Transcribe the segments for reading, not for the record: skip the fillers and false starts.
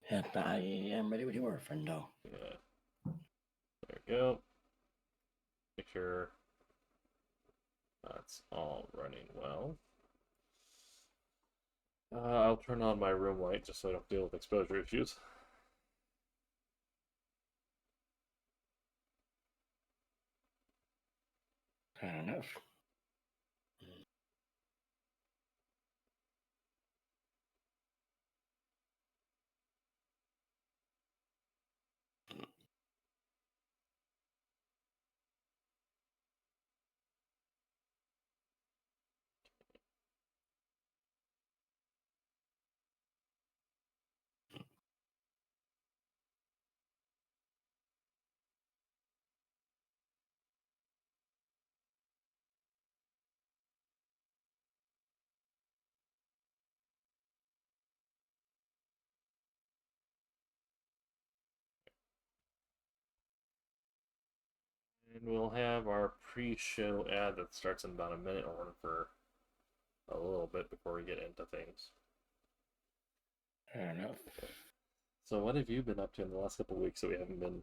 Yeah, I am ready when you are, friendo. Yeah, there we go. Make sure that's all running well. I'll turn on my room light just so I don't deal with exposure issues. Fair enough. And we'll have our pre-show ad that starts in about a minute. I'll run for a little bit before we get into things. Fair enough. So, what have you been up to in the last couple of weeks that we haven't been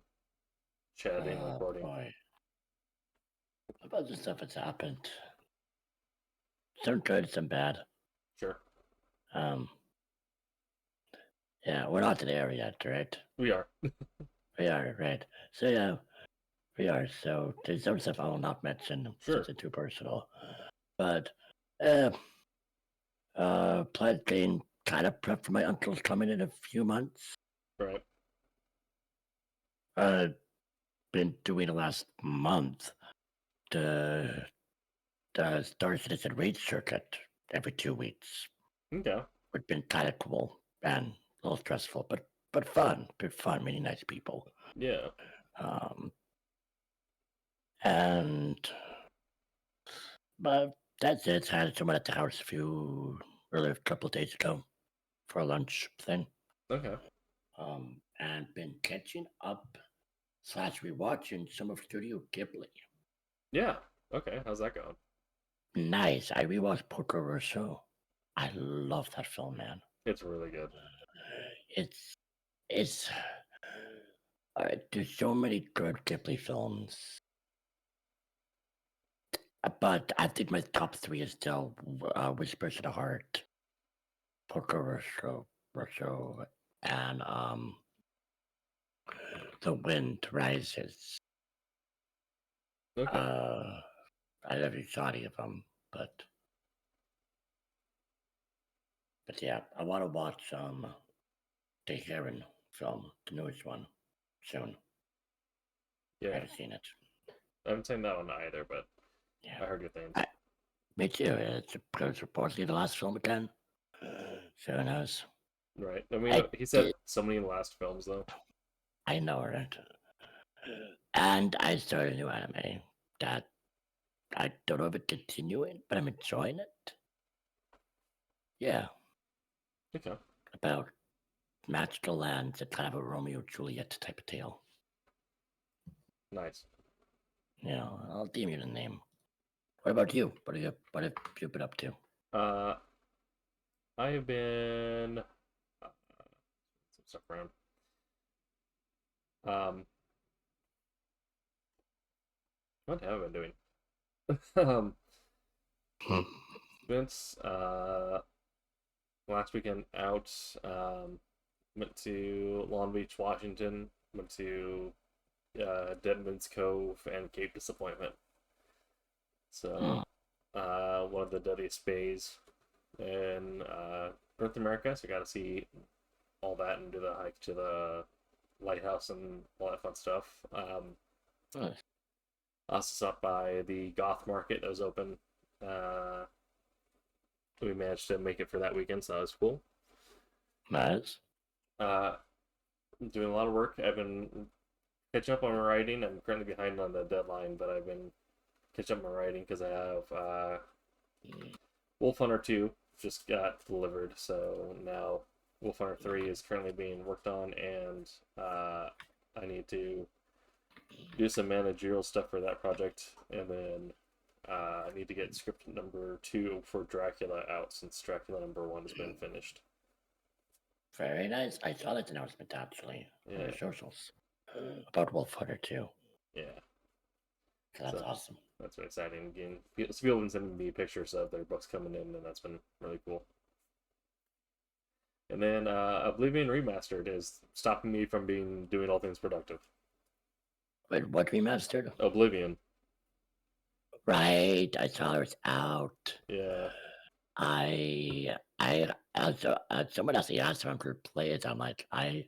chatting, Oh recording? boy. About the stuff that's happened. Some good, some bad. Sure, Um, yeah, we're not there yet, right? we are. We are, right? So yeah, we are. So there's some stuff I will not mention since Sure. it's too personal. But plan getting kind of prep for my uncle's coming in a few months. Right. Been doing the last month the Star Citizen raid circuit every 2 weeks. Okay. It's been kind of cool and a little stressful, but fun. But fun, really nice people. Yeah. Um, and but that's it. I had someone at the house a couple of days ago for a lunch thing. Okay. And been catching up slash rewatching some of Studio Ghibli. Yeah. Okay. How's that going? Nice. I rewatched Porco Rosso. I love that film, man. It's really good. It's there's so many good Ghibli films, but I think my top three is still Whispers of the Heart, Porco Rosso, and The Wind Rises. Okay. Uh, I never saw any of them, but yeah, I want to watch the Heron film, the newest one, soon. I Yeah. haven't seen it. I haven't seen that one either, but Yeah, I heard good things. I, me too. It's supposedly the last film again. So who knows? Right. I mean, I he said did. so many last films though. I know, right? And I started a new anime that I don't know if it's continuing, but I'm enjoying it. Yeah, Okay. about magical lands. It's kind of a Romeo and Juliet type of tale. Nice. I'll deem you the name. What about you? What have you been up to? Uh, I have been some stuff around. Um, what have I been doing? um, Hmm. since last weekend out, went to Long Beach, Washington. Went to Deadman's Cove and Cape Disappointment. So, Hmm. one of the deadliest bays in North America. So, got to see all that and do the hike to the lighthouse and all that fun stuff. Nice. Also stopped by the goth market that was open. Uh, we managed to make it for that weekend, so that was cool. Nice. Uh, doing a lot of work. I've been catching up on my writing. I'm currently behind on the deadline, but I've been catching up on my writing because I have Wolf Hunter 2 just got delivered, so now Wolf Hunter 3 is currently being worked on, and I need to do some managerial stuff for that project, and then I need to get script number 2 for Dracula out since Dracula number 1 has been finished. Very nice. I saw that announcement actually on Yeah, your socials about Wolf Hunter too. yeah. So that's So awesome. that's been exciting. Again, people have been sending me pictures of their books coming in, and that's been really cool. And then Oblivion Remastered is stopping me from doing all things productive. Wait, what remastered? Oblivion. Right, I saw it was out. Yeah. I also someone actually asked if I'm going to play it. I'm like, I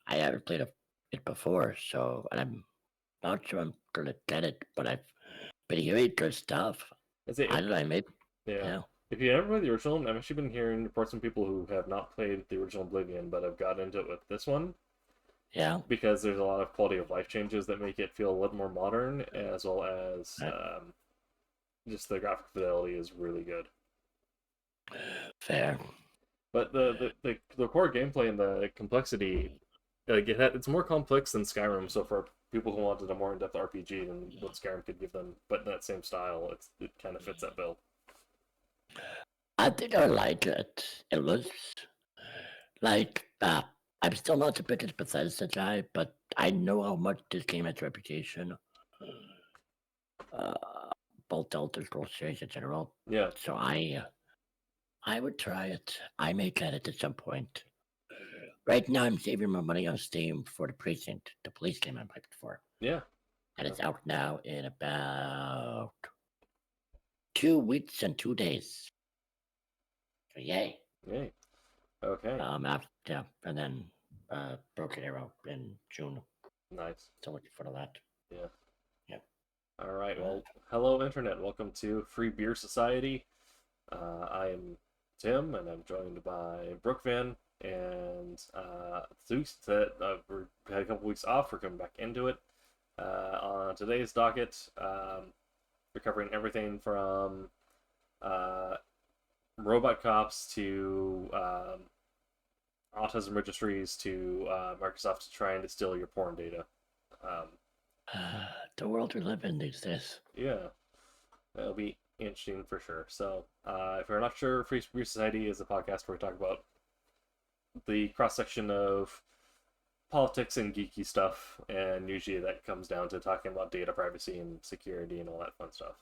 haven't played it before, so and I'm not sure I'm going to get it, but I've been hearing good stuff. I say, I don't know, maybe, yeah. yeah, If you never played the original, I've actually been hearing reports from people who have not played the original Oblivion, but have got into it with this one yeah, because there's a lot of quality of life changes that make it feel a little more modern, as well as uh, just the graphic fidelity is really good. fair. But the core gameplay and the complexity, like it's more complex than Skyrim. So for people who wanted a more in-depth RPG than what Skyrim could give them, but in that same style, it kind of fits that bill. I think I like it. It was like I'm still not the biggest Bethesda guy, but I know how much this game has reputation. Uh, both Elder Scrolls series in general. Yeah, So I would try it. I may get it at some point. Right now, I'm saving my money on Steam for the Precinct, the police game I'm hyped for, yeah, and yeah. it's out now in about 2 weeks and 2 days. So yay! Yay. Okay, Yeah, and then Broken Arrow in June. nice. So looking forward to that. Yeah. Yep. All right. Well, hello, Internet. Welcome to Freebeer Society. I am Tim, and I'm joined by Brookvan. And Zeus, that we had a couple weeks off. We're coming back into it. On today's docket, we're covering everything from uh, robot cops to autism registries to Microsoft trying to steal your porn data. Um, The world we live in these days. yeah, that'll be interesting for sure. So, if you're not sure, Free Speech Society is a podcast where we talk about the cross section of politics and geeky stuff, and usually that comes down to talking about data privacy and security and all that fun stuff.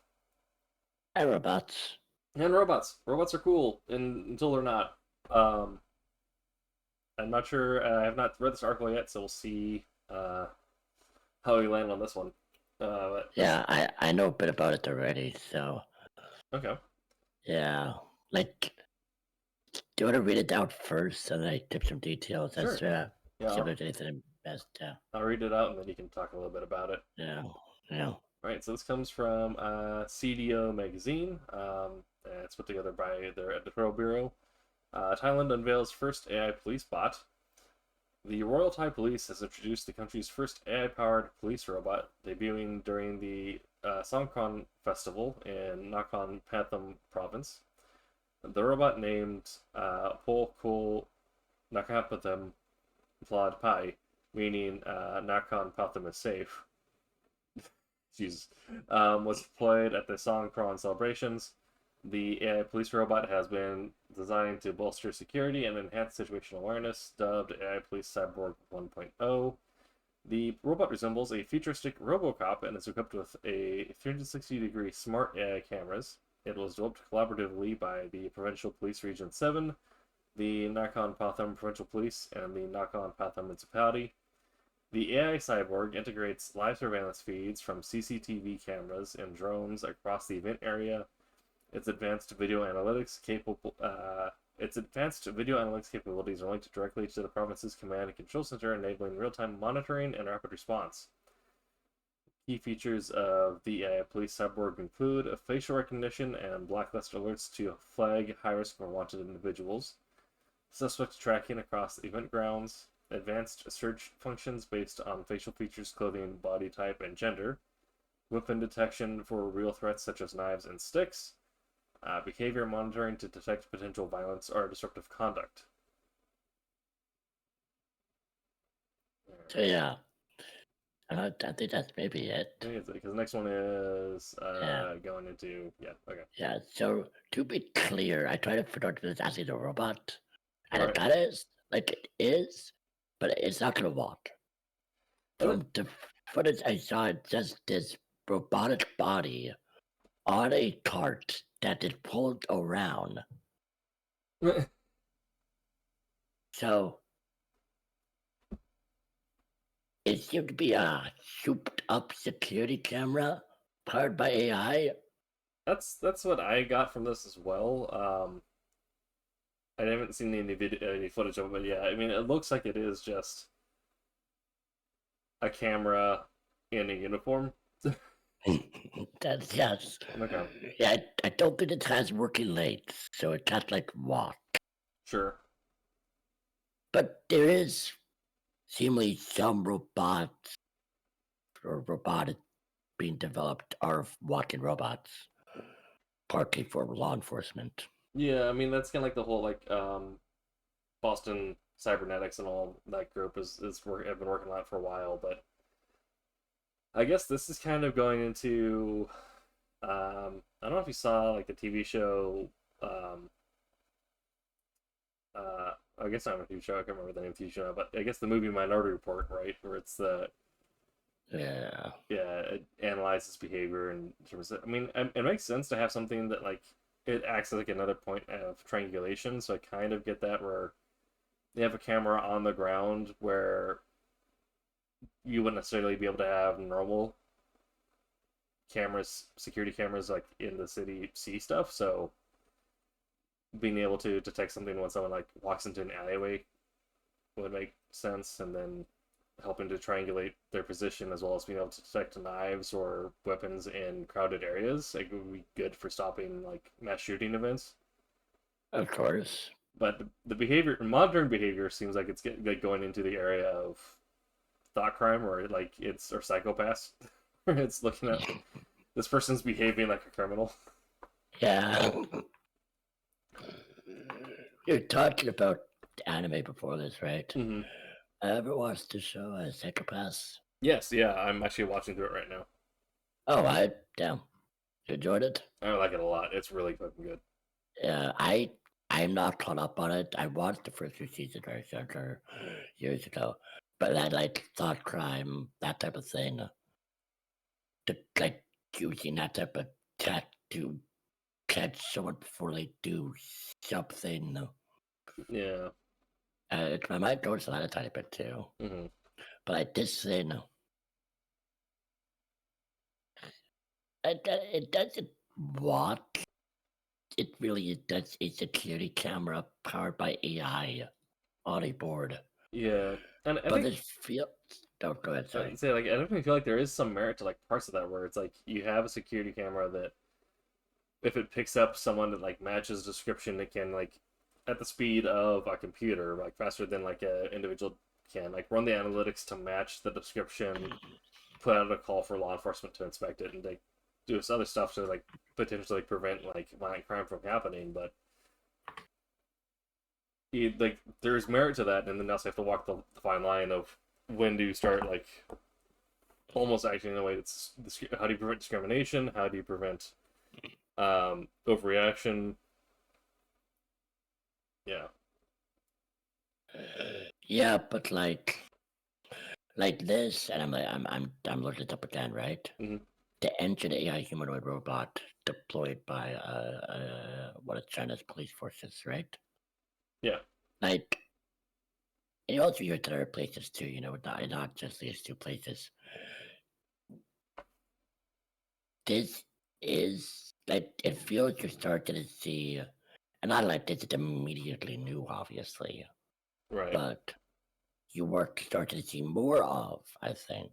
Hey, robots. And robots. Robots are cool, until they're not. Um, I'm not sure. I have not read this article yet, so we'll see how we land on this one. Yeah, I know a bit about it already. So Okay. yeah, like, do you want to read it out first, and I tip some details Sure. as to Yeah, see if there's anything best? I'll read it out, and then you can talk a little bit about it. Yeah, yeah. All right, so this comes from CDO magazine. It's put together by their editorial bureau. Thailand unveils first AI police bot. The Royal Thai Police has introduced the country's first AI-powered police robot, debuting during the Songkran Festival in Nakhon Pathom province. The robot, named Polkul Nakapatham Plod Pai, meaning Nakhon Pathom is safe, Jesus, was deployed at the Songkran celebrations. The AI police robot has been designed to bolster security and enhance situational awareness, dubbed AI Police Cyborg 1.0. The robot resembles a futuristic RoboCop and is equipped with a 360-degree smart AI cameras. It was developed collaboratively by the Provincial Police Region 7, the Nakhon Pathom Provincial Police, and the Nakhon Pathom Municipality. The AI cyborg integrates live surveillance feeds from CCTV cameras and drones across the event area. Its advanced video analytics capabilities are linked directly to the province's command and control center, enabling real-time monitoring and rapid response. Key features of the AI police cyborg include facial recognition and blacklist alerts to flag high-risk or wanted individuals, suspect tracking across event grounds, advanced search functions based on facial features, clothing, body type, and gender, weapon detection for real threats such as knives and sticks, behavior monitoring to detect potential violence or disruptive conduct. So yeah, I think that's maybe it. Because the next one is Yeah. going into okay. Yeah. So to be clear, I tried to figure out if it's actually the robot, and Right. it kind of is. Like it is, but it's not gonna walk. Sure. The footage I saw, it's just this robotic body on a cart that is pulled around. So it seemed to be a souped up security camera powered by AI. That's what I got from this as well. I haven't seen any footage of it, but yeah, I mean, it looks like it is just a camera in a uniform. That's yes. Okay, Yeah, I don't think it has working legs, so it can't like walk. sure. But there is seemingly some robots or robotic being developed are walking robots, partly for law enforcement. Yeah, I mean, that's kind of like the whole like Boston Cybernetics and all that group is work. I've been working on it for a while, but I guess this is kind of going into I don't know if you saw like the TV show. Um, I guess not a TV show. I can't remember the name of the TV show, but I guess the movie Minority Report, right, where it's the Yeah, yeah, it analyzes behavior and terms of, I mean, it makes sense to have something that like it acts as like another point of triangulation. So I kind of get that where they have a camera on the ground where you wouldn't necessarily be able to have normal cameras, security cameras like in the city see stuff. So being able to detect something when someone like walks into an alleyway would make sense, and then helping to triangulate their position as well as being able to detect knives or weapons in crowded areas. Like, it would be good for stopping like mass shooting events. of course. But the behavior, monitoring behavior, seems like it's like going into the area of thought crime, or like it's or psychopaths, where it's looking at this person's behaving like a criminal. Yeah. You're talking about anime before this, right? Mm-hmm. I ever watched the show Psychopaths? Yes, yeah, I'm actually watching through it right now. Oh, I damn. You enjoyed it? I like it a lot. It's really fucking good. Yeah, I'm not caught up on it. I watched the first two seasons very younger years ago, but I like thought crime, that type of thing. Like using that type of tech to catch someone before they do something. Yeah. My mind goes a lot of tiny bit too, Mm-hmm. but I did say no. It doesn't walk. It really does a security camera powered by AI on a board. Yeah, and I But think it feels. Don't go ahead, sorry. I'd say like I definitely feel like there is some merit to like parts of that where it's like you have a security camera that if it picks up someone that like matches description, it can like at the speed of a computer, like faster than like an individual can, like run the analytics to match the description, put out a call for law enforcement to inspect it, and like do this other stuff to like potentially prevent like violent crime from happening. But like there's merit to that, and then also have to walk the fine line of when do you start like almost acting in a way that's how do you prevent discrimination? How do you prevent overreaction? Yeah. Yeah, but like this, and I'm looking it up again, right? Mm-hmm. The engine AI humanoid robot deployed by one of China's police forces, right? Yeah. Like, and you also hear to other places too, not just these two places. This is like it feels you're starting to see, and not like this is immediately new, obviously, Right. but you work starting to see more of, I think,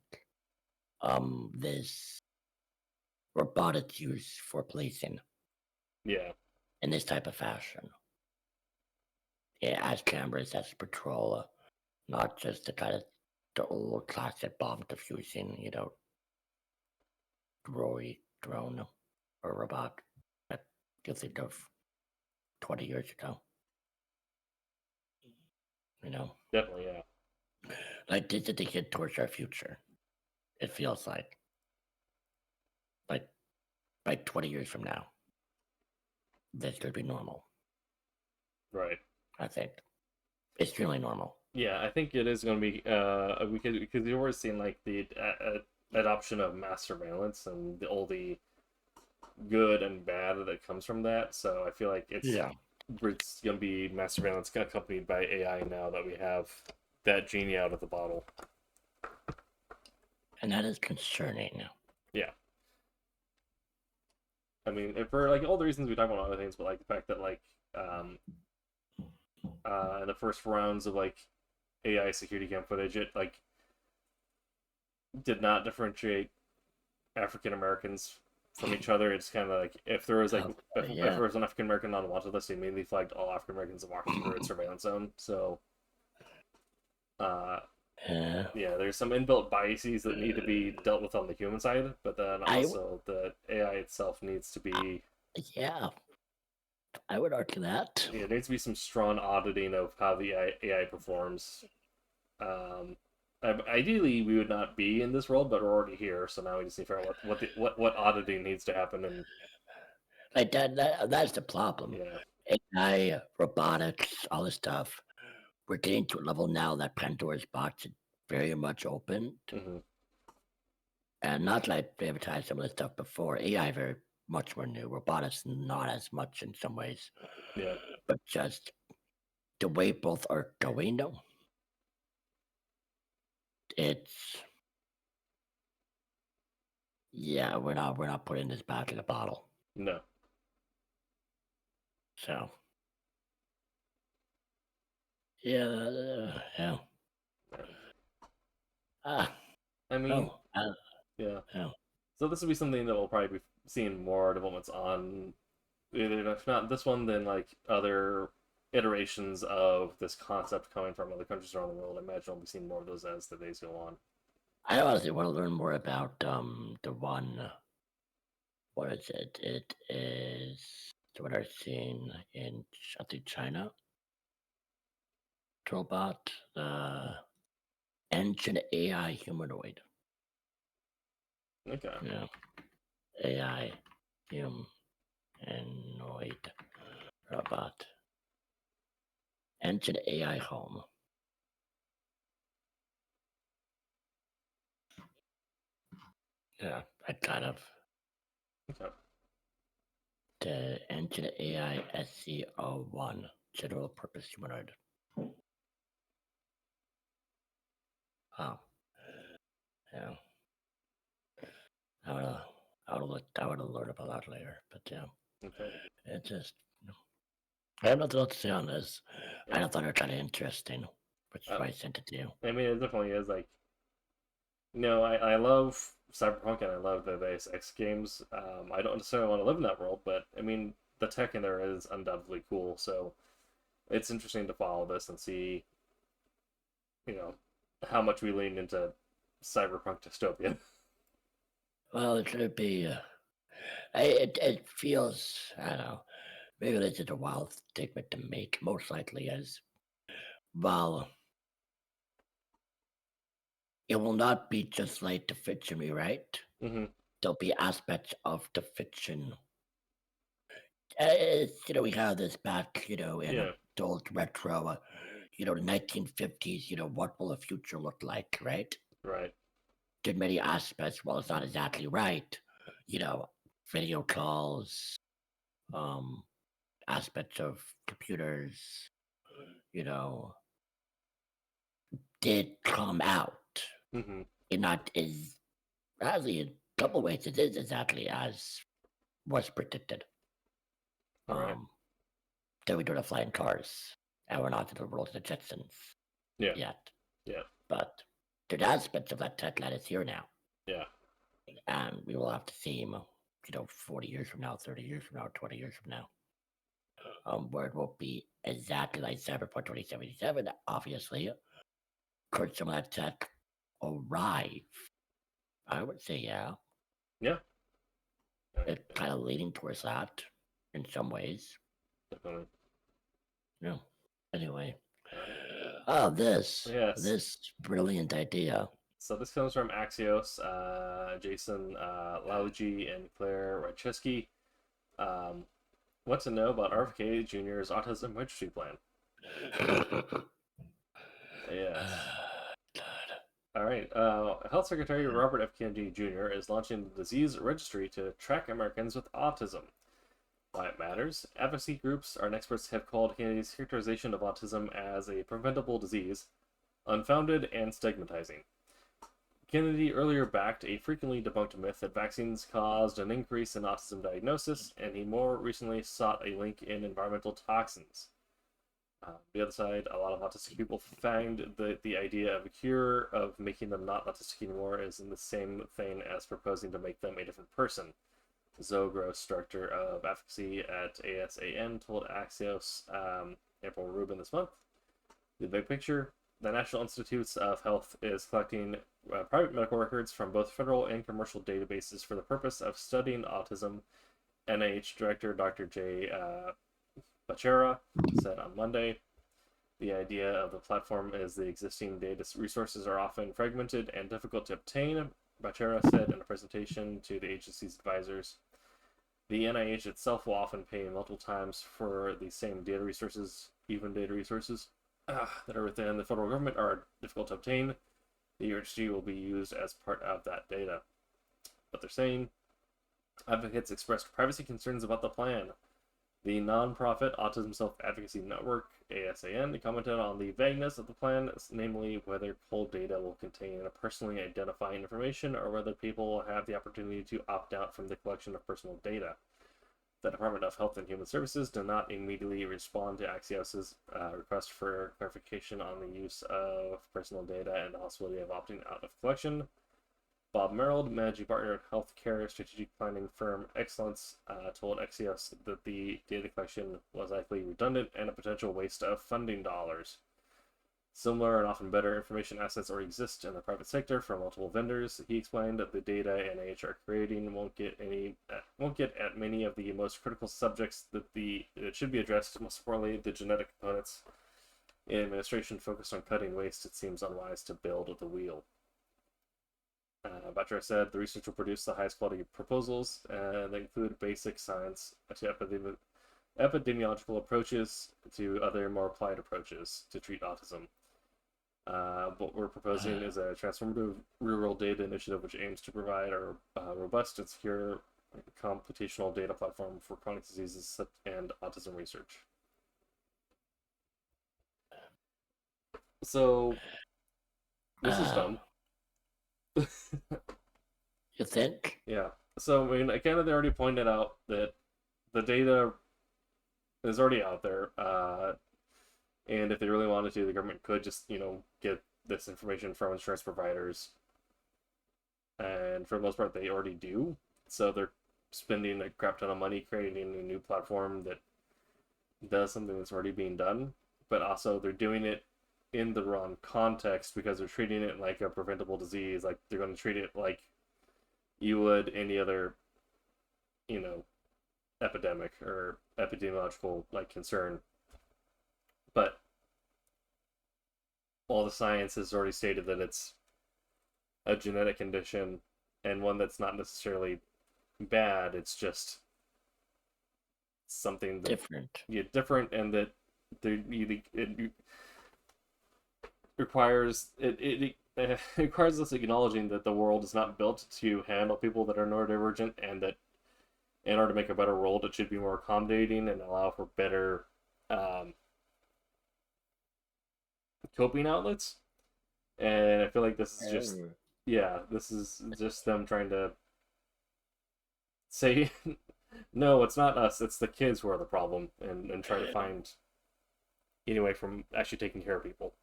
this robotic use for policing Yeah. in this type of fashion. Yeah, as cameras, as patrol, not just the kind of the old classic bomb diffusing, drone or robot that you think of 20 years ago. You know, Definitely. Yeah. like this is the hit towards our future. It feels like by 20 years from now, this could be normal. Right. I think. extremely normal. Yeah, I think it is going to be because you've already seen like the adoption of mass surveillance and all the good and bad that comes from that. So I feel like Yeah, it's going to be mass surveillance accompanied by AI now that we have that genie out of the bottle. and that is concerning. Yeah, I mean, for like all the reasons we talk about other things, but like the fact that like um in the first rounds of like AI security cam footage, it like did not differentiate African Americans from each other. It's kind of like if there was like if Yeah, there was an African American on the wanted list, they immediately flagged all African Americans walking through its surveillance zone. So, uh, yeah. yeah, there's some inbuilt biases that need to be dealt with on the human side, but then I also the AI itself needs to be yeah, I would argue that. there needs to be some strong auditing of how the AI performs. Um, ideally, we would not be in this world, but we're already here. So now we just need to figure out what auditing needs to happen. And Like that's the problem. yeah, AI, robotics, all this stuff. We're getting to a level now that Pandora's box is very much open, hmm and not like they advertised some of the stuff before. AI very much more new. Robotics not as much in some ways, yeah, but just the way both are going. Though it's yeah, we're not putting this back in the bottle. no. So yeah, yeah. Ah, I mean, oh, yeah. yeah. So this will be something that we'll probably be seeing more developments on. Either if not this one, then like other iterations of this concept coming from other countries around the world. I imagine we'll be seeing more of those as the days go on. I honestly want to learn more about the one. What is it? It is what I've seen in I think China. Robot, engine AI humanoid. Okay. Yeah, AI humanoid robot. Engine AI home. Yeah, I kind of Okay. the engine AI SCO1 general purpose humanoid. Oh, yeah. I would have, I would have learned about that later. But yeah, Okay. it just, I have nothing else to say on this. I Yeah. thought it was kind of interesting, which is Uh, why I sent it to you. I mean, it definitely is like I love Cyberpunk and I love the base X games. I don't necessarily want to live in that world, but I mean, the tech in there is undoubtedly cool. So it's interesting to follow this and see, you know, how much we lean into cyberpunk dystopia. Well, it should be, it feels, I don't know, maybe this is a wild statement to make, most likely as, well, it will not be just like the fiction we write. hmm There'll be aspects of the fiction. We have this back, in Yeah. the old retro, the 1950s, what will the future look like, right? Right. Did many aspects, well, it's not exactly right. You know, video calls, um, aspects of computers, you know, did come out. hmm It not is actually in a couple ways it is exactly as was predicted. Right. Um, that we don't have flying cars, and we're not in the world of the Jetsons Yeah. yet. Yeah. But there's aspects of that tech that is here now, Yeah. and we will have to see him, 40 years from now, 30 years from now, 20 years from now, where it won't be exactly like Cyberpunk 2077. Obviously, could some of that tech arrive? I would say, yeah. Yeah. It's kind of leaning towards that in some ways. Definitely. Yeah. Anyway, All right. oh, this Yes. this brilliant idea. So this comes from Axios, Jason Lauji and Claire Raczewski. Um, what to know about RFK Jr.'s autism registry plan? Yes. God. All right. Health Secretary Robert F. Kennedy Jr. is launching the disease registry to track Americans with autism. Why it matters? Advocacy groups and experts have called Kennedy's characterization of autism as a preventable disease unfounded and stigmatizing. Kennedy earlier backed a frequently debunked myth that vaccines caused an increase in autism diagnosis, and he more recently sought a link in environmental toxins. The other side, a lot of autistic people find the idea of a cure, of making them not autistic anymore, is in the same vein as proposing to make them a different person. Zoe Gross, director of advocacy at ASAN, told Axios April Rubin this month. The big picture: the National Institutes of Health is collecting private medical records from both federal and commercial databases for the purpose of studying autism. NIH Director Dr. Jay Bacchera said on Monday. The idea of the platform is the existing data resources are often fragmented and difficult to obtain, Bacchera said in a presentation to the agency's advisors. The NIH itself will often pay multiple times for the same data resources, even data resources that are within the federal government are difficult to obtain. The registry will be used as part of that data. But they're saying advocates expressed privacy concerns about the plan. The nonprofit Autism Self-Advocacy Network, ASAN, commented on the vagueness of the plan, namely whether cold data will contain personally identifying information or whether people will have the opportunity to opt out from the collection of personal data. The Department of Health and Human Services did not immediately respond to Axios' request for clarification on the use of personal data and the possibility of opting out of collection. Bob Merrill, managing partner at healthcare strategic planning firm Excellence, told Axios that the data collection was likely redundant and a potential waste of funding dollars. Similar and often better information assets already exist in the private sector from multiple vendors. He explained that the data NIH are creating won't get at many of the most critical subjects that should be addressed. Most importantly, the genetic components. In administration focused on cutting waste, it seems unwise to build the wheel. Butcher said the research will produce the highest quality proposals, and they include basic science to epidemiological approaches to other more applied approaches to treat autism. What we're proposing is a transformative real-world data initiative which aims to provide a robust and secure computational data platform for chronic diseases and autism research. So, this is dumb. You think? Yeah. So, I mean, again, they already pointed out that the data is already out there, and if they really wanted to, the government could just, get this information from insurance providers, and for the most part, they already do. So they're spending a crap ton of money creating a new platform that does something that's already being done, but also they're doing it in the wrong context because they're treating it like a preventable disease. Like they're going to treat it like you would any other, epidemic or epidemiological concern. But all the science has already stated that it's a genetic condition and one that's not necessarily bad. It's just something that different, and that it requires it requires us acknowledging that the world is not built to handle people that are neurodivergent, and that in order to make a better world, it should be more accommodating and allow for better coping outlets. And I feel like this is just them trying to say, no, it's not us, it's the kids who are the problem, and try to find any way from actually taking care of people.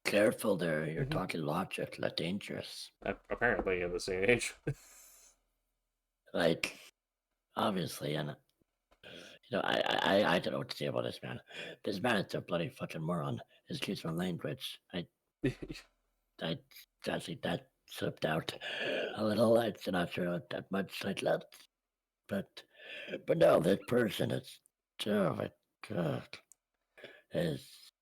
Careful there, you're talking logic, that's dangerous. Apparently, in this day and age. Obviously, and I don't know what to say about this man. This man is a bloody fucking moron. Excuse my language. I actually that slipped out a little. I'm not sure that much like that, but no, this person is, oh my god, is.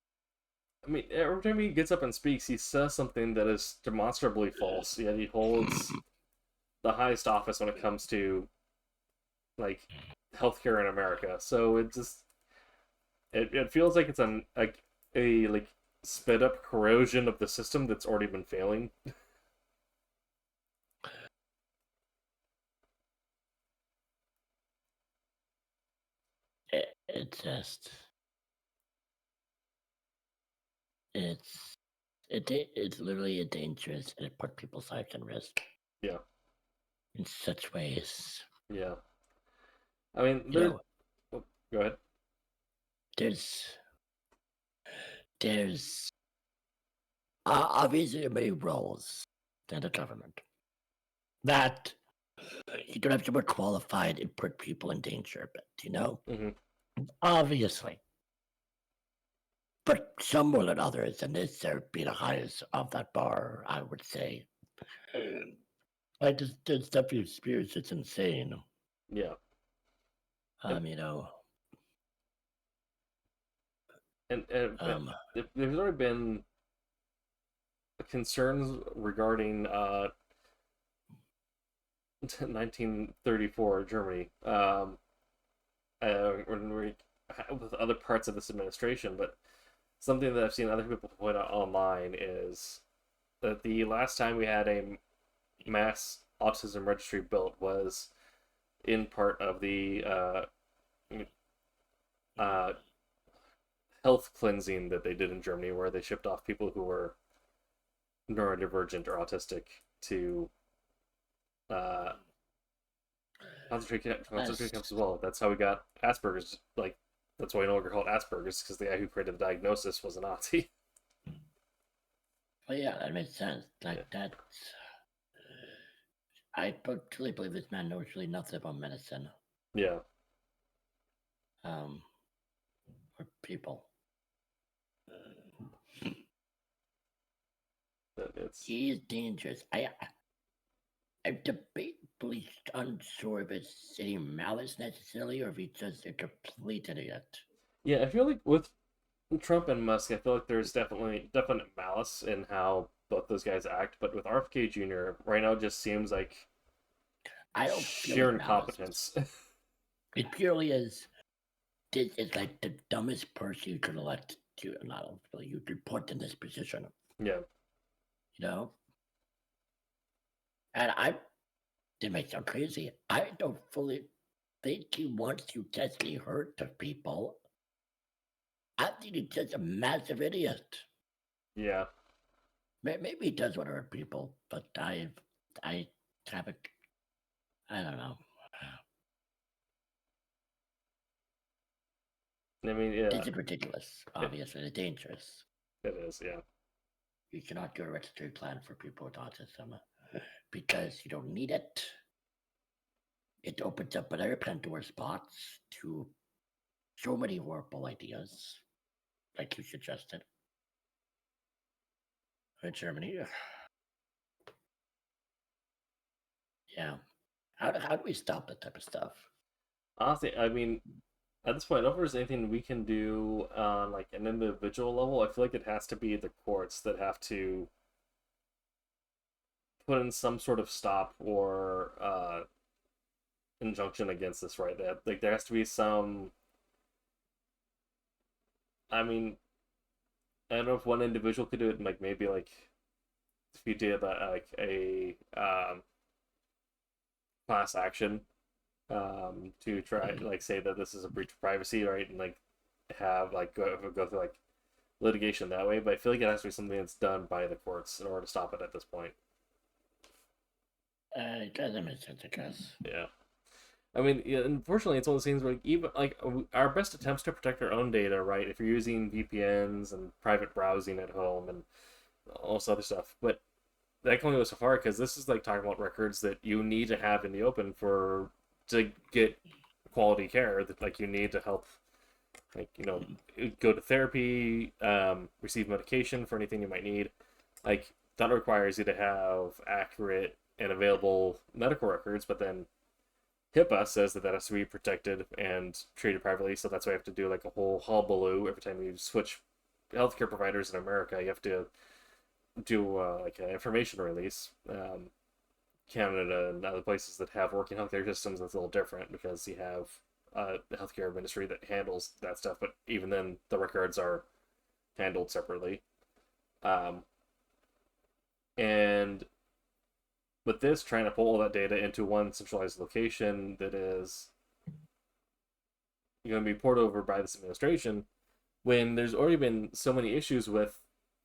I mean, every time he gets up and speaks, he says something that is demonstrably false. Yet he holds the highest office when it comes to healthcare in America. So it feels like it's a sped up corrosion of the system that's already been failing. It just it's it's literally a dangerous and it put people's lives at risk Yeah, in such ways. yeah. I mean, You know, oh, go ahead. there's there's obviously many roles in the government that you don't have to be qualified and put people in danger, but Mm-hmm. obviously. But some more than others, and this there be the highest of that bar, I would say. Like this W Spears, it's insane. Yeah, and You know, and um, there's already been concerns regarding 1934 Germany, when we with other parts of this administration. But something that I've seen other people point out online is that the last time we had a mass autism registry built was in part of the uh, health cleansing that they did in Germany, where they shipped off people who were neurodivergent or autistic to uh, concentration last, camps as well. That's how we got Asperger's. Like, that's why we no longer call it Asperger's, because the guy who created the diagnosis was a Nazi. well, yeah, that makes sense. Yeah. Like that, I truly believe this man knows really nothing about medicine, Yeah. um, or people. It's He is dangerous. I'm debatably unsure if it's any malice necessarily, or if he's just a complete idiot. yeah. I feel like with Trump and Musk, I feel like there's definitely definite malice in how both those guys act. But with RFK Jr. right now, it just seems like I don't feel sheer it's malice. incompetence. It purely is. This is like the dumbest person you could elect to, not really, you could put in this position. Yeah. You know, and I. It may sound crazy. I don't fully think he wants to justly hurt the people. I think he's just a massive idiot. Yeah. Maybe he does want to hurt people, but I haven't. I don't know. I mean, yeah. This is ridiculous. It, Obviously, it's dangerous. it is. Yeah. You cannot do a registry plan for people with autism because you don't need it. It opens up another Pandora's box to so many horrible ideas, like you suggested. In Germany, yeah. How do we stop that type of stuff? Honestly, I mean, at this point, I don't know if there's anything we can do on like an individual level. I feel like it has to be the courts that have to put in some sort of stop or injunction against this, right? That like there has to be some. I mean, I don't know if one individual could do it, like maybe like if you did like a class action to try like say that this is a breach of privacy, right? And like have like go through like litigation that way. But I feel like it has to be something that's done by the courts in order to stop it at this point. It doesn't make sense, I guess. Yeah. I mean, yeah, unfortunately, it's one of those things where like, even like our best attempts to protect our own data, right? If you're using VPNs and private browsing at home and all this other stuff, but that can only go so far because this is like talking about records that you need to have in the open for to get quality care that like you need to help, like go to therapy, receive medication for anything you might need. Like that requires you to have accurate and available medical records, but then HIPAA says that that has to be protected and treated privately, so that's why you have to do like a whole hullabaloo every time you switch healthcare providers in America. You have to do like an information release. Canada and other places that have working healthcare systems, that's a little different because you have the healthcare ministry that handles that stuff. But even then, the records are handled separately. Um, and with this, trying to pull all that data into one centralized location that is going to be poured over by this administration, when there's already been so many issues with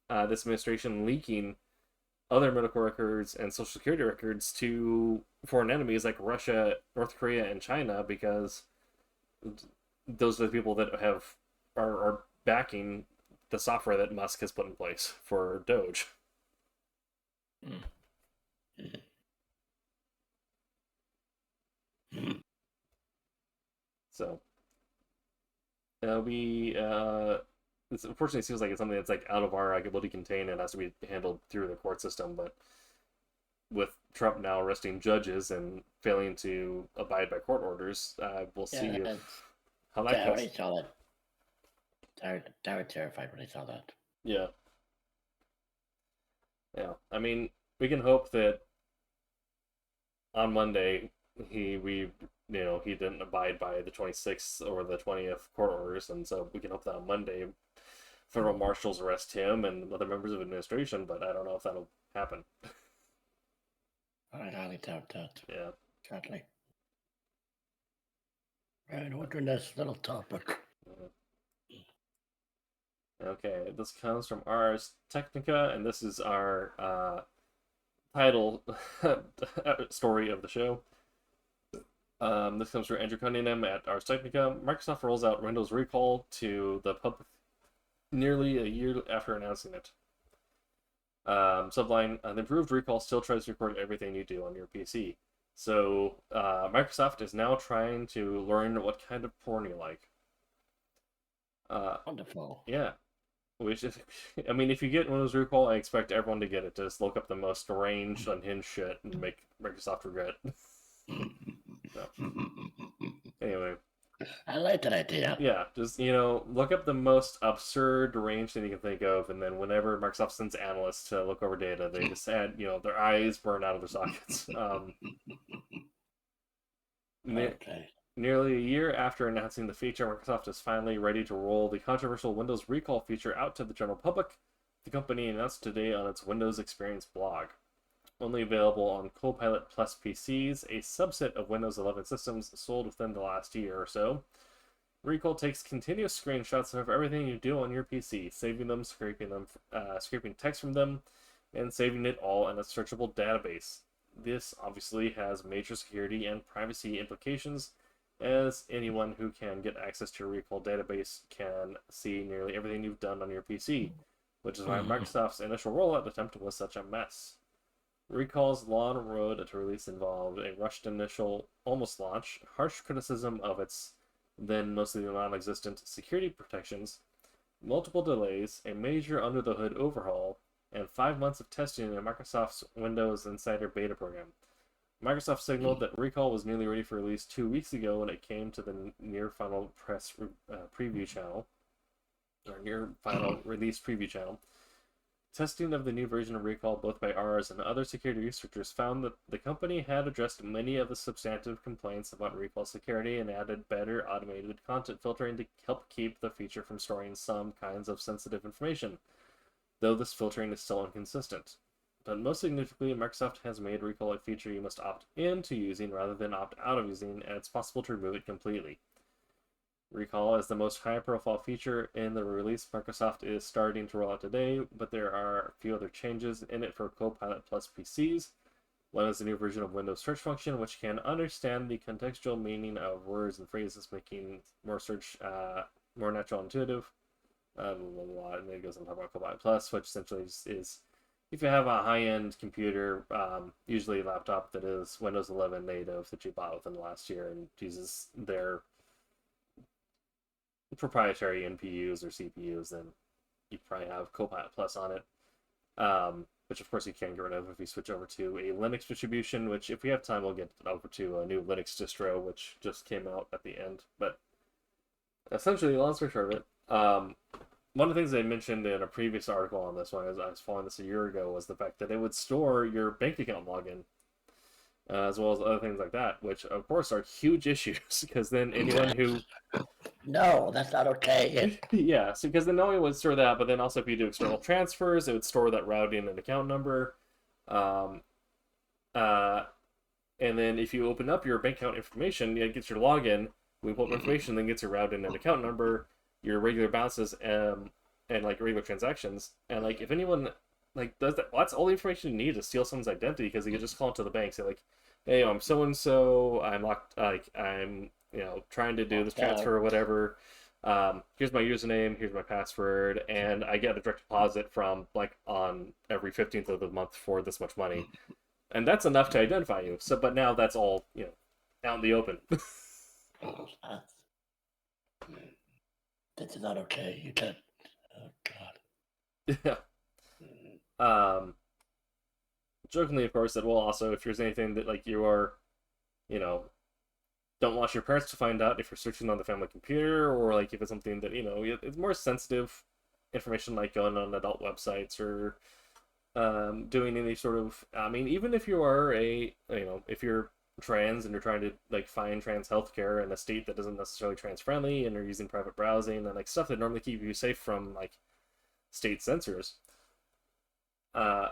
this administration leaking other medical records and social security records to foreign enemies like Russia, North Korea, and China, because those are the people that are backing the software that Musk has put in place for Doge. So it'll be this unfortunately seems like it's something that's like out of our ability to contain and has to be handled through the court system. But with Trump now arresting judges and failing to abide by court orders, we'll see how that Yeah, when goes. I saw that, I was terrified when I saw that. Yeah, yeah. I mean, we can hope that on Monday he didn't abide by the 26th or the 20th court orders, and so we can hope that on Monday federal marshals arrest him and other members of administration. But I don't know if that'll happen. I highly doubt that. Yeah. Sadly. And what's this little topic? Okay, this comes from Ars Technica, and this is our title story of the show. This comes from Andrew Cunningham at Ars Technica. Microsoft rolls out Windows Recall to the public nearly a year after announcing it. Subline, the improved recall still tries to record everything you do on your PC. So Microsoft is now trying to learn what kind of porn you like. Wonderful. Yeah. Which is, I mean, if you get Windows Recall, I expect everyone to get it. Just look up the most deranged, unhinged shit and make Microsoft regret. Anyway. I like that idea. Yeah, just, look up the most absurd, deranged thing you can think of, and then whenever Microsoft sends analysts to look over data, they just add, their eyes burn out of their sockets. Okay. Nearly a year after announcing the feature, Microsoft is finally ready to roll the controversial Windows Recall feature out to the general public. The company announced today on its Windows Experience blog. Only available on Copilot Plus PCs, a subset of Windows 11 systems sold within the last year or so. Recall takes continuous screenshots of everything you do on your PC, saving them, scraping text from them, and saving it all in a searchable database. This obviously has major security and privacy implications, as anyone who can get access to your Recall database can see nearly everything you've done on your PC, which is why Microsoft's initial rollout attempt was such a mess. Recall's long road to release involved a rushed initial almost launch, harsh criticism of its then mostly non-existent security protections, multiple delays, a major under-the-hood overhaul, and 5 months of testing in Microsoft's Windows Insider beta program. Microsoft signaled that Recall was nearly ready for release 2 weeks ago when it came to the near final preview channel, or near final release preview channel. Testing of the new version of Recall, both by Ars and other security researchers, found that the company had addressed many of the substantive complaints about Recall security and added better automated content filtering to help keep the feature from storing some kinds of sensitive information, though this filtering is still inconsistent. But most significantly, Microsoft has made Recall a feature you must opt into using rather than opt out of using, and it's possible to remove it completely. Recall is the most high-profile feature in the release Microsoft is starting to roll out today, but there are a few other changes in it for Copilot Plus PCs. One is the new version of Windows search function, which can understand the contextual meaning of words and phrases, making more search more natural and intuitive. And then it goes on to talk about Copilot Plus, which essentially is if you have a high-end computer, usually a laptop that is Windows 11 native that you bought within the last year and uses their proprietary NPUs or CPUs, then you probably have Copilot Plus on it, which of course you can get rid of if you switch over to a Linux distribution, which if we have time we'll get over to a new Linux distro which just came out at the end. But essentially, long story short of it, one of the things I mentioned in a previous article on this one, as I was following this a year ago, was the fact that it would store your bank account login. as well as other things like that, which of course are huge issues because then anyone who No, that's not okay. yeah, so because then not only would store that, but then also if you do external transfers, it would store that routing and account number. Um, uh, and then if you open up your bank account information, it gets your login, we pull up information, then gets your routing and account number, your regular balances, and like regular transactions. And like if anyone like does that, well, that's all the information you need to steal someone's identity because you can just call into the bank, say like, hey, I'm so and so, I'm locked, like I'm trying to do this transfer or whatever. Here's my username, here's my password, and I get a direct deposit from like on every 15th of the month for this much money, and that's enough to identify you. So, but now that's all out in the open. That's, this is not okay. You can't. Oh God. Yeah. Um, Jokingly, of course, that well, also if there's anything that like you are, you know, don't want your parents to find out if you're searching on the family computer, or like if it's something that it's more sensitive information, like going on adult websites or doing any sort of. I mean, even if you are if you're trans and you're trying to like find trans healthcare in a state that isn't necessarily trans friendly, and you're using private browsing and like stuff that normally keep you safe from like state censors, uh,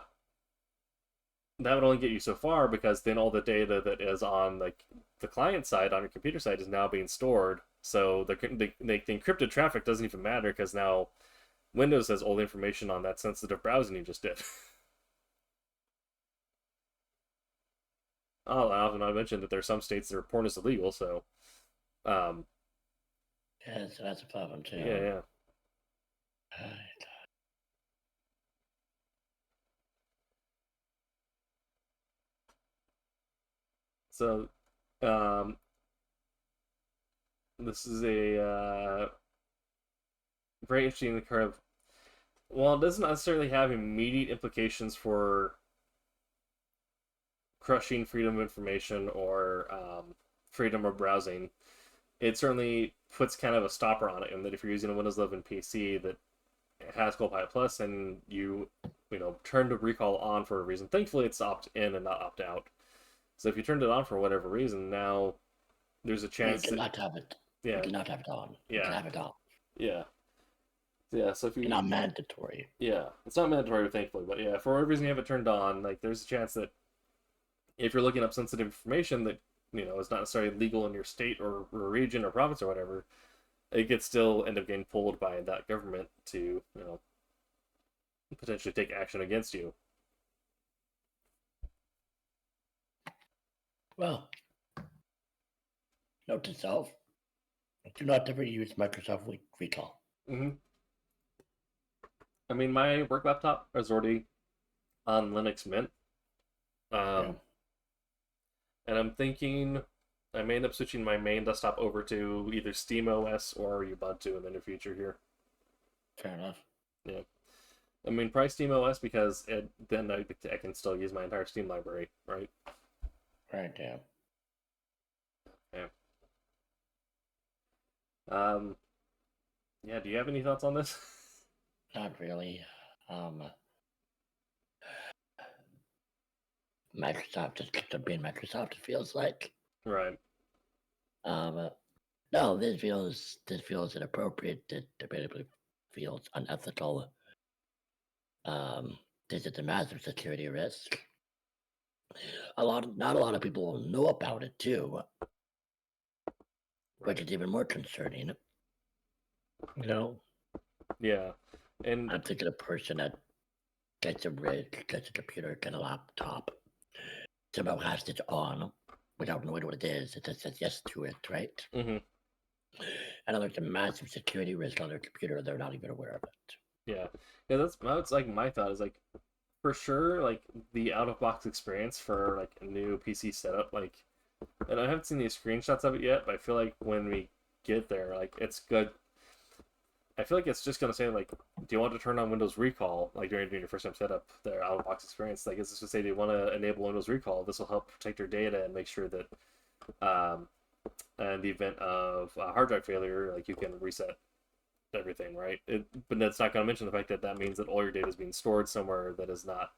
that would only get you so far because then all the data that is on like the client side on your computer side is now being stored. So the encrypted traffic doesn't even matter because now Windows has all the information on that sensitive browsing you just did. Oh, I often I mentioned that there's some states where porn is illegal, so um, Yeah, so that's a problem too. yeah, yeah. So um, this is a very interesting kind of. Well, it doesn't necessarily have immediate implications for crushing freedom of information or freedom of browsing. It certainly puts kind of a stopper on it, and that if you're using a Windows 11 PC that has Copilot Plus and you turn the recall on for a reason, thankfully it's opt in and not opt out. So if you turned it on for whatever reason, now there's a You chance that cannot have it. You yeah, cannot have it on. You can yeah, have it off. yeah, yeah. So if It's you not mandatory. yeah, it's not mandatory, thankfully, but yeah, for whatever reason you have it turned on, like there's a chance that if you're looking up sensitive information that is not necessarily legal in your state or region or province or whatever, it could still end up getting pulled by that government to potentially take action against you. Well, note to self: do not ever use Microsoft Recall. Mm-hmm. I mean, my work laptop is already on Linux Mint, Yeah, um, and I'm thinking I may end up switching my main desktop over to either SteamOS or Ubuntu in the near future here. fair enough. Yeah, I mean, probably SteamOS because then I can still use my entire Steam library, right? Right, yeah. Yeah. Um, yeah. Do you have any thoughts on this? Not really. Um, Microsoft just keeps on being Microsoft, it feels like. Right. Um, no, this feels inappropriate. It debatably feels unethical. This is a massive security risk. Not a lot of people will know about it too, which is even more concerning. You know, Yeah. And I'm thinking a person that gets a rig, gets a computer, gets a laptop, somehow has this on without knowing what it is. It just says yes to it, right? mm-hmm. And there's a massive security risk on their computer. They're not even aware of it. Yeah. Yeah, that's like my thought is like for sure like the out of box experience for like a new PC setup, like, and I haven't seen any screenshots of it yet, but I feel like when we get there, like it's good. I feel like it's just gonna say like, do you want to turn on Windows Recall like during your first time setup, their out of box experience? Like, it's just to say, do you want to enable Windows Recall? This will help protect your data and make sure that, um, in the event of a hard drive failure, like you can reset everything, right? But that's not going to mention the fact that that means that all your data is being stored somewhere that is not,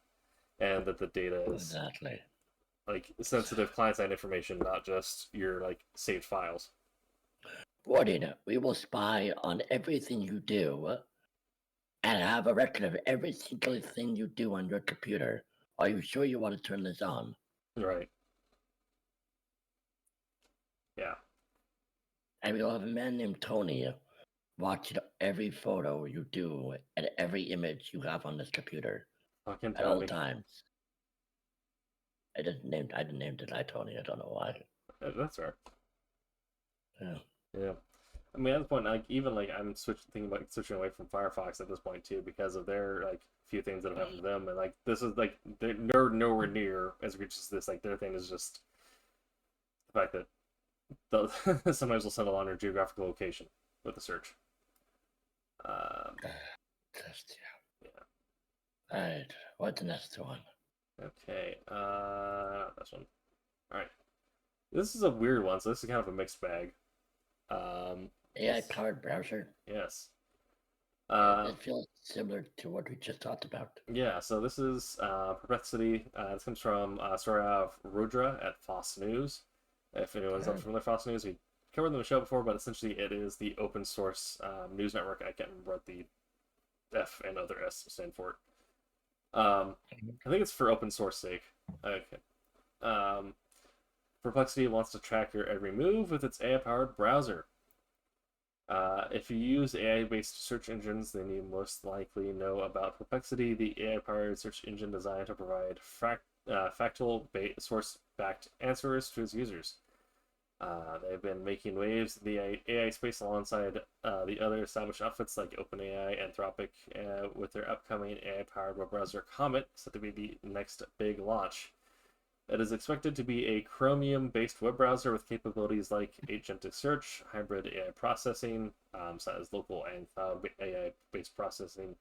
and that the data is Exactly. like sensitive client-side information, not just your like saved files. Warden, we will spy on everything you do and have a record of every single thing you do on your computer. Are you sure you want to turn this on? Right. Yeah. And we'll have a man named Tony watching every photo you do and every image you have on this computer Fucking at all Tony. times. I didn't name the guy Tony. I don't know why. That's right. Yeah. Yeah. I mean, at this point, like even like I'm thinking about switching away from Firefox at this point too, because of their like few things that have happened to them, and like this is like they're nowhere near as egregious as this. Like their thing is just the fact that sometimes they'll settle on your geographical location with the search. Just, Yeah. All right. What's the next one? Okay. Not this one. All right. This is a weird one, so this is kind of a mixed bag. AI-powered browser. Yes. It feels similar to what we just talked about. Yeah, so this is Perplexity. This comes from Sorav Rudra at Fox News. If anyone's not familiar with Fox News, we covered them in the show before, but essentially it is the open source news network. I can't remember what the F and other S stand for. I think it's for open source sake. Okay. Perplexity wants to track your every move with its AI-powered browser. If you use AI-based search engines, then you most likely know about Perplexity, the AI-powered search engine designed to provide factual source-backed answers to its users. They've been making waves in the AI space alongside the other established outfits like OpenAI, Anthropic, with their upcoming AI-powered web browser Comet, set to be the next big launch. It is expected to be a Chromium-based web browser with capabilities like agentic search, hybrid AI processing, such as local and cloud AI-based processing,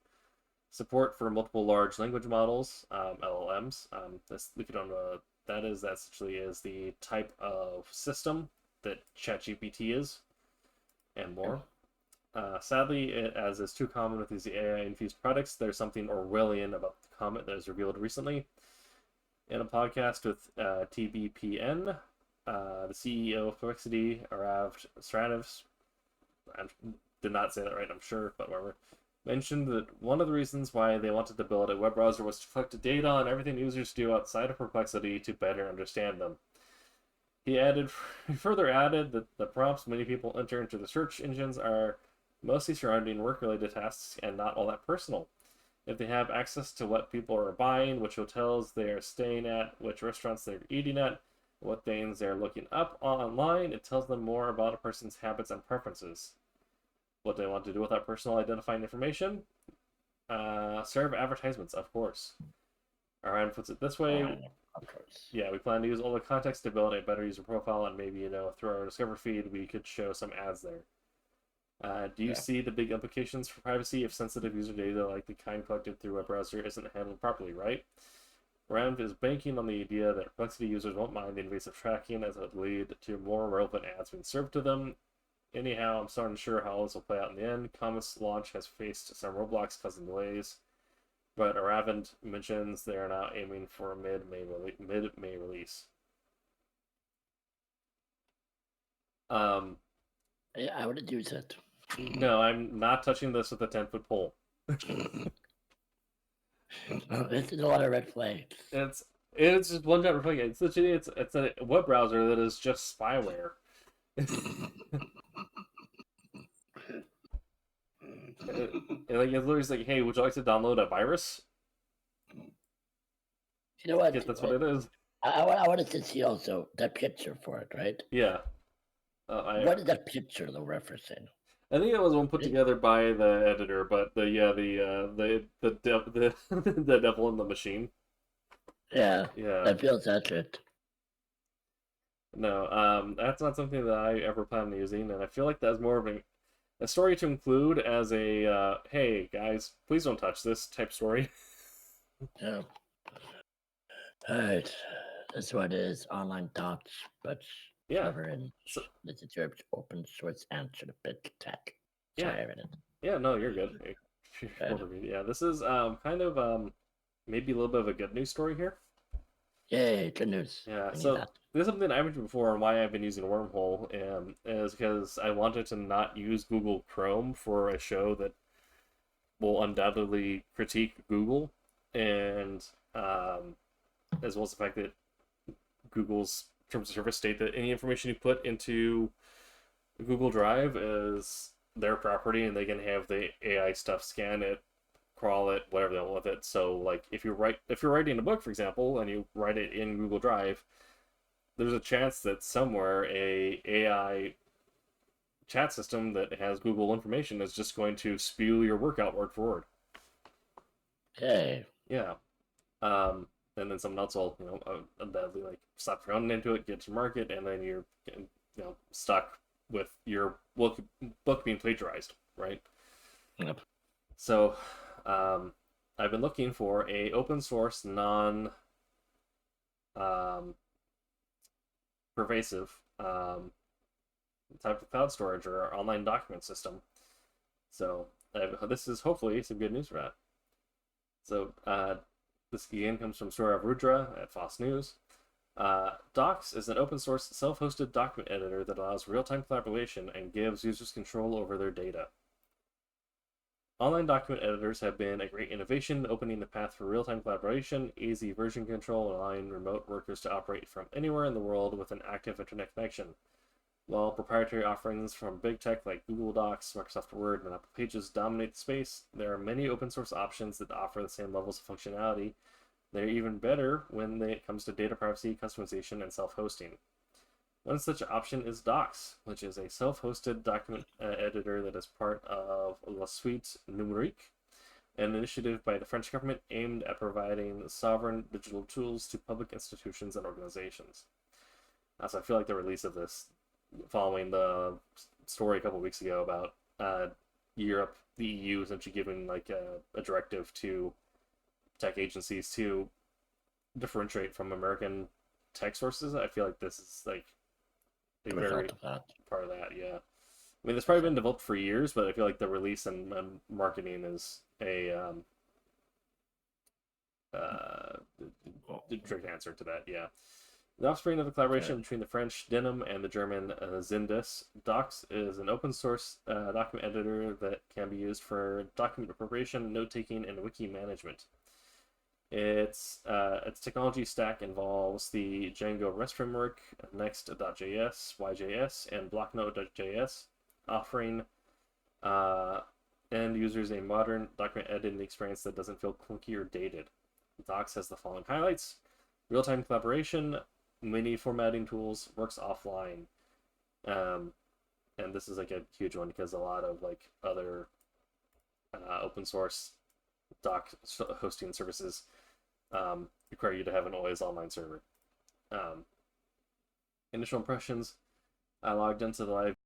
support for multiple large language models, LLMs. If you don't know what that is, that essentially is the type of system that ChatGPT is, and more. Sadly, as is too common with these AI-infused products, there's something Orwellian about the Comet that was revealed recently. In a podcast with TBPN, the CEO of Perplexity, Arav Stranivs, I did not say that right, I'm sure, but whatever, mentioned that one of the reasons why they wanted to build a web browser was to collect data on everything users do outside of Perplexity to better understand them. He further added that the prompts many people enter into the search engines are mostly surrounding work-related tasks and not all that personal. If they have access to what people are buying, which hotels they are staying at, which restaurants they're eating at, what things they're looking up online, it tells them more about a person's habits and preferences. What they want to do with that personal identifying information? Serve advertisements, of course. Ryan puts it this way. Of course. Yeah, we plan to use all the context to build a better user profile, and maybe, through our Discover feed, we could show some ads there. Do you see the big implications for privacy if sensitive user data like the kind collected through a browser isn't handled properly, right? Rand is banking on the idea that Perplexity users won't mind the invasive tracking as it would lead to more relevant ads being served to them. Anyhow, I'm still unsure how this will play out in the end. Comet's launch has faced some roadblocks causing delays, but Aravand mentions they are now aiming for a mid-May release. Yeah, I would use it. No, I'm not touching this with a 10-foot pole. This is a lot of red flags. It's just one giant red flag. It's a web browser that is just spyware. Like it's literally like, hey, would you like to download a virus? You know what? Yes, that's what it is. I wanted to see also the picture for it, right? Yeah. What is that picture they're referencing? I think it was one put together by the editor, but the devil in the machine. Yeah. Yeah. That feels accurate. No, that's not something that I ever plan on using, and I feel like that's more of a story to include as a hey guys, please don't touch this type story. Yeah. Alright. This one is online thoughts, but never in this is your open source answer to big tech. Sorry, I read it. Yeah, no, you're good. Yeah, this is kind of maybe a little bit of a good news story here. Yay, good news. Yeah, We need so that. this is something I mentioned before and why I've been using Wormhole, is because I wanted to not use Google Chrome for a show that will undoubtedly critique Google, and um, as well as the fact that Google's terms of service state that any information you put into Google Drive is their property, and they can have the AI stuff scan it, crawl it, whatever they want with it. So, like, if you're writing a book, for example, and you write it in Google Drive, there's a chance that somewhere a AI chat system that has Google information is just going to spew your work out word for word. Yay. Yeah. Um, and then someone else will, undoubtedly like stop running into it, get to market, and then you're, stuck with your book being plagiarized, right? Yep. So, I've been looking for a open source, non pervasive type of cloud storage or online document system. So, this is hopefully some good news for that. So, this again comes from Saurav Rudra at Fox News. Docs is an open source, self hosted document editor that allows real time collaboration and gives users control over their data. Online document editors have been a great innovation, opening the path for real time collaboration, easy version control, and allowing remote workers to operate from anywhere in the world with an active internet connection. While proprietary offerings from big tech like Google Docs, Microsoft Word, and Apple Pages dominate the space, there are many open source options that offer the same levels of functionality. They're even better when it comes to data privacy, customization, and self-hosting. One such option is Docs, which is a self-hosted document editor that is part of La Suite Numérique, an initiative by the French government aimed at providing sovereign digital tools to public institutions and organizations. So I feel like the release of this, following the story a couple weeks ago about Europe, the EU essentially giving like a directive to tech agencies to differentiate from American tech sources. I feel like this is like a The very result of that. part of that. Yeah, I mean, it's probably been developed for years, but I feel like the release and marketing is a uh, direct answer to that. Yeah. The offspring of the collaboration Okay. between the French Denim and the German Zindus, Docs is an open source document editor that can be used for document appropriation, note taking, and wiki management. Its technology stack involves the Django REST framework, Next.js, YJS, and Blocknote.js, offering end users a modern document editing experience that doesn't feel clunky or dated. Docs has the following highlights: real-time collaboration, mini formatting tools, works offline, and this is like a huge one because a lot of like other open source doc hosting services require you to have an always online server. Initial impressions: I logged into the live